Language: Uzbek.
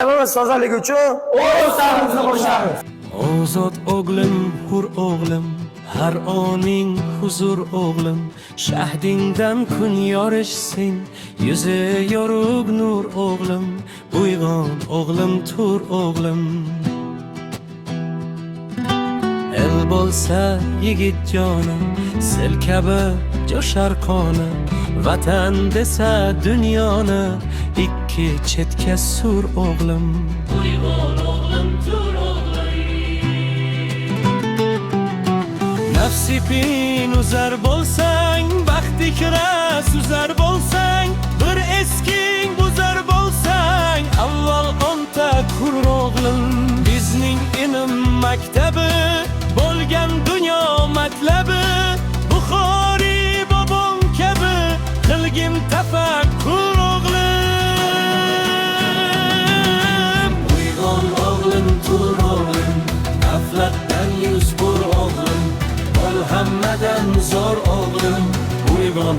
Emamiz tozaligi uchun o'z ta'rimizni qo'shamiz. Ozod o'g'lim, hur o'g'lim, har oning huzur o'g'lim, shahdingdan kun yorishsin, yuzi yorug' nur o'g'lim, uyg'on o'g'lim, tur o'g'lim. El bo'lsa yigit joni, sel kabi jo'shar qoni, vatan desa dunyoni ikki chetga sur o'g'lim. Uyg'on o'g'lim, tur nafsi pin uzar bo'lsang, baxti kira suzar bo'lsang, bir esking buzar bo'lsang, avval o'nta kur o'g'lim. Bizning ilm maktabi bo'lgan dunyo matlabi, Buxoriy bobom kabi qilgin tafakkur o'g'lim. Uyg'on o'g'lim, tur o'g'lim, g'aflatdan yuz bur o'g'lim, hammadan zo'r o'g'lim, uyg'on